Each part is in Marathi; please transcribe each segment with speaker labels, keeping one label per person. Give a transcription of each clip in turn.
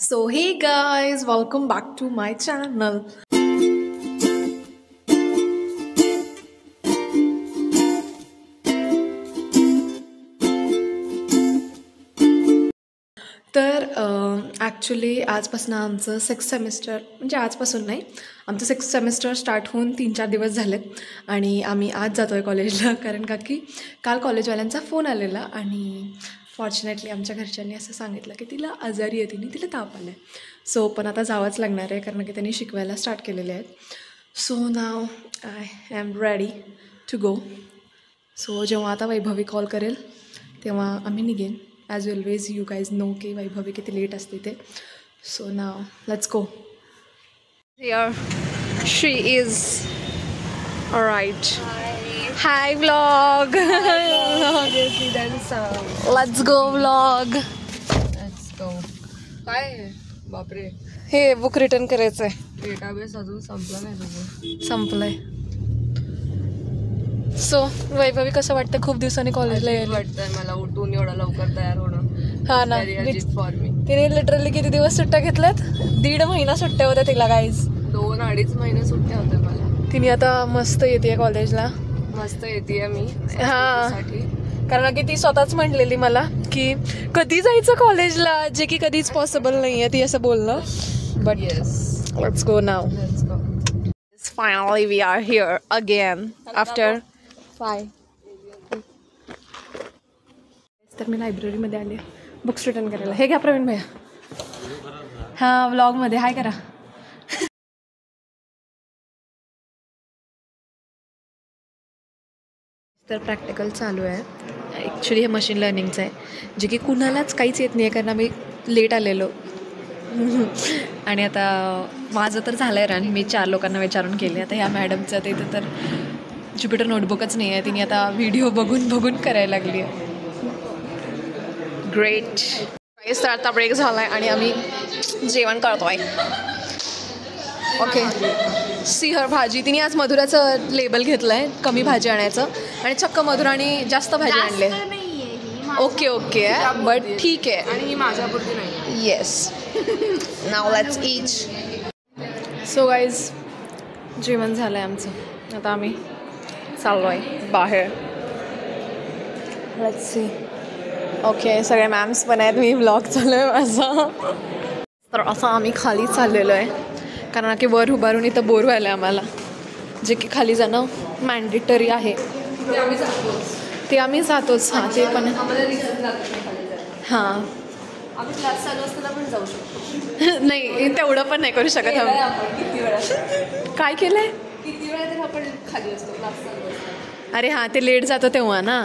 Speaker 1: So hey guys, welcome back to my channel. तर ॲक्च्युली आजपासून आमचं सिक्स्थ सेमिस्टर म्हणजे आजपासून नाही, आमचं सिक्स्थ सेमिस्टर स्टार्ट होऊन 3-4 दिवस झालेत आणि आम्ही आज जातो आहे कॉलेजला. कारण का की काल कॉलेजवाल्यांचा फोन आलेला आणि फॉर्च्युनेटली आमच्या घरच्यांनी असं सांगितलं की तिला आजारी आहे, तिला ताप आला आहे. सो पण आता जावंच लागणार आहे कारण की त्यांनी शिकवायला स्टार्ट केलेले आहेत. So now I am ready to go. So जेव्हा आता वैभवी कॉल करेल तेव्हा आम्ही निघेन. As always you guys know की वैभवी किती लेट असते ते. So now let's go. Here she is right. Hi vlog. Let's go vlog.
Speaker 2: Let's go. काय बापरे,
Speaker 1: हे बुक रिटर्न करायचं आहे.
Speaker 2: डेटाबेस अजून संपला नाही तुझं?
Speaker 1: संपलंय. सो वैभवी कसं वाटतं खूप दिवसांनी कॉलेजला यायला?
Speaker 2: वाटतंय मला उठून एवढं लवकर तयार होणं.
Speaker 1: हा ना,
Speaker 2: फॉर मी.
Speaker 1: तिने लिटरली किती दिवस सुट्ट्या घेतल्यात? 1.5 महिना सुट्ट्या होत्या तिला गाईज.
Speaker 2: 2-2.5 महिने सुट्ट्या होत्या मला.
Speaker 1: तिने आता मस्त येते कॉलेजला.
Speaker 2: मस्त येते मी.
Speaker 1: हा, कारण की ती स्वतःच म्हणलेली मला की कधी जायचं कॉलेजला, जे की कधीच पॉसिबल नाही आहे ती असं बोलणं. But yes, let's go now.
Speaker 2: Let's go.
Speaker 1: Finally we are here again after 5. तर मी लायब्ररीमध्ये आले बुक्स रिटर्न करायला. हे घ्या प्रवीण भैया. हां, व्लॉगमध्ये हाय करा. तर प्रॅक्टिकल चालू आहे. ॲक्च्युली हे मशीन लर्निंगचं आहे, जे की कुणालाच काहीच येत नाही आहे कारण आम्ही लेट आलेलो. आणि आता माझं तर झालं आहे रन. मी 4 लोकांना विचारून केले. आता ह्या मॅडमचं तिथं तर ज्युपिटर नोटबुकच नाही आहे. तिने आता व्हिडिओ बघून करायला लागली आहे. ग्रेट. तर आता ब्रेक झाला आहे आणि आम्ही जेवण करतो आहे. ओके. सिंहर भाजी. तिने आज मधुराचं लेबल घेतलं आहे कमी भाजी आणायचं आणि चक्क मधुराने जास्त भाजी आणले. ओके ओके, बट ठीक आहे.
Speaker 2: आणि ही माझ्यापुरती नाही.
Speaker 1: Yes. Now let's eat. So guys जेवण झालं आहे आमचं. आता आम्ही चाललो आहे बाहेर. Let's see. ओके, सगळे मॅम्स पण आहेत. मी व्लॉग चालू आहे माझा. तर असं आम्ही खाली चाललेलो आहे कारण की वर उभारून इथं बोर व्हायला आहे आम्हाला, जे की खाली जाणं मॅन्डेटरी आहे. ते आम्ही जातोच. हां, ते पण हां.
Speaker 2: आम्ही क्लास चालू असताना पण जाऊ शकतो.
Speaker 1: नाही, तेवढं पण नाही करू शकत आम्ही.
Speaker 2: किती वेळा
Speaker 1: काय केलं आहे?
Speaker 2: किती वेळा तर आपण खाली असतो क्लास चालू असतो.
Speaker 1: अरे हां, ते लेट जातो तेव्हा ना.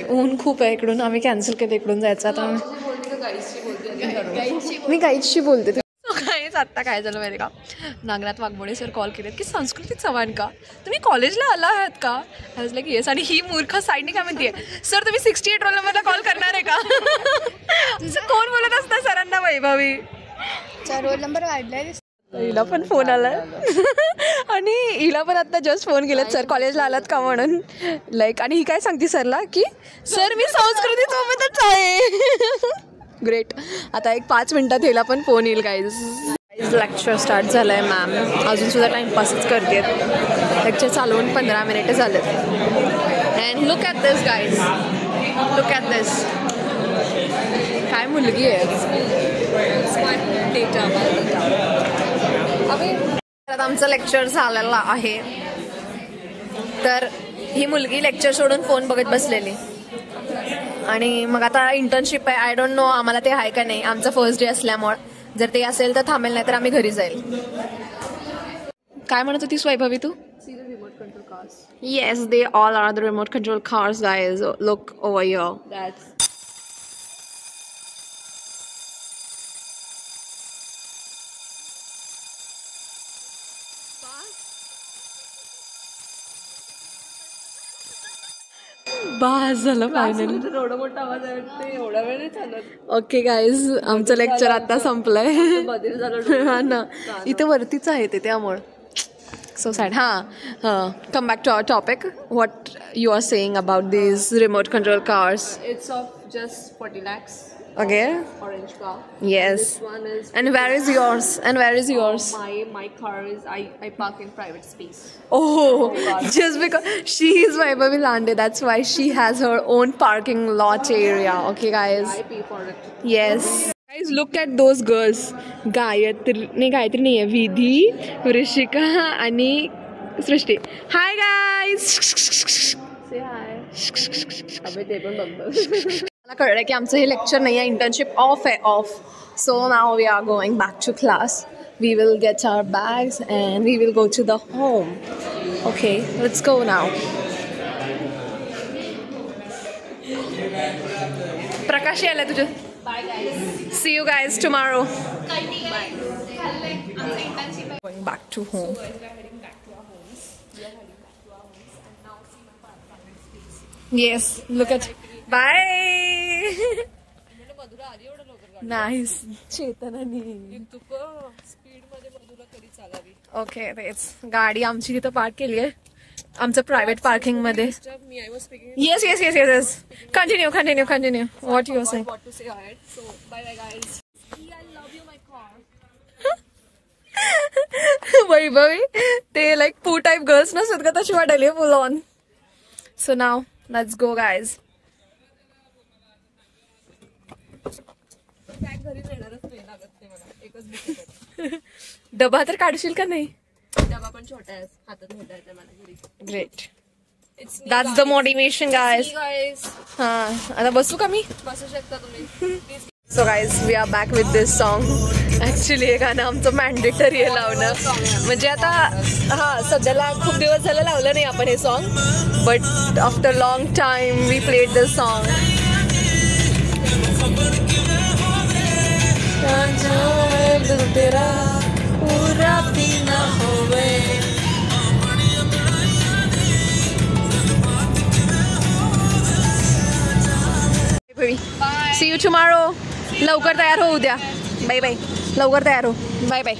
Speaker 1: ऊन खूप आहे इकडून. आम्ही कॅन्सल केलं इकडून जायचं. आता मी गाईडशी बोलते. काहीच आत्ता काय झालं माहिती का, नागनाथ वाघमोडे सर कॉल केलेत की संस्कृती चव्हाण का तुम्ही कॉलेजला आला आहात का? I was like yes. आणि ही मूर्ख साईडने काय म्हणते, सर तुम्ही 68 रोल नंबरला कॉल करणार आहे का? कोण बोलत असतं सरांना? वैभवी.
Speaker 3: रोल नंबर वाढलाय.
Speaker 1: हिला पण फोन आलाय आणि हिला पण आता जस्ट फोन केलात सर कॉलेजला आलात का म्हणून. लाईक, आणि ही काय सांगते सरला की सर मी संस्कृती सोबतच आहे. ग्रेट. आता एक 5 मिनिटात हिला पण फोन येईल गाईज. लेक्चर स्टार्ट झालं आहे. मॅम अजूनसुद्धा टाईमपासच करते. लेक्चर चालू होऊन 15 मिनिटं झालेत. And look at this guys, look at this. काय मुलगी आहे. आता आमचं लेक्चर झालेलं आहे. तर ही मुलगी लेक्चर सोडून फोन बघत बसलेली आणि मग आता इंटर्नशिप आहे. आय डोंट नो आम्हाला ते आहे का नाही. आमचं फर्स्ट डे असल्यामुळं जर ते असेल तर थांबेल, नाही तर आम्ही घरी जाईल. काय म्हणत होतीस वैभवी तू? Yes, they all are the remote control cars guys. Look over here. बास झालं फायनली.
Speaker 2: एवढा मोठा आवाज आहे, एवढा वेळ नाही चालत.
Speaker 1: ओके गाईज, आमचं लेक्चर आता संपलंय.
Speaker 2: बदल झालं.
Speaker 1: हा ना, इथं वरतीच आहे ते त्यामुळं. So sad. हां, come back to our topic. What you are saying about these remote control cars?
Speaker 2: It's of just 40 lakhs.
Speaker 1: Okay.
Speaker 2: Orange car.
Speaker 1: Yes.
Speaker 2: This one is.
Speaker 1: And where is yours? And where is yours?
Speaker 2: My car is I park in private space.
Speaker 1: Oh, just because she is Vaibhavi Lande, that's why she has her own parking lot area. Okay, guys.
Speaker 2: I pay for it.
Speaker 1: Yes. Guys, look at those girls. Gayatri nahi hai. Vidhi, Rishika, आणि सृष्टी. Hi guys.
Speaker 2: Say hi. अबे ते पण बघ.
Speaker 1: मला कळलं की आमचं हे लेक्चर नाही आहे, इंटर्नशिप ऑफ आहे, off. So now we are going back to class. We will get our bags and we will go to the home. Okay, let's go now. Prakash यायला तुझं. See you guys tomorrow. Going back to home. Yes, look at. Bye. Nice. Chetan आणि ओके, तेच गाडी आमची तिथं पार्क केली आहे आमचं प्रायव्हेट पार्किंग मध्ये. Yes yes yes yes. Continue continue continue. What you are saying? Vaibhavi ते लाईक पू टाईप गर्ल्स नसतात का तशी वाटायली full on. So now let's go guys. डबा तर काढशील का नाही?
Speaker 2: डबा पण छोटा आहे, हातात मोठा आहे मला घरी.
Speaker 1: Great. That's the motivation guys. हा, आता बसू का मी?
Speaker 2: बसू शकता तुम्ही.
Speaker 1: So guys we are back with this song. Actually हे गाणं आमचं मॅन्डेटरी आहे लावणं. म्हणजे आता हा सध्याला खूप दिवस झालं लावलं नाही आपण हे song, but after long time we played this song. तेरा पूरा पीना होवे. See you tomorrow. लवकर तयार हो उद्या. Bye bye. लवकर तयार हो. Bye bye.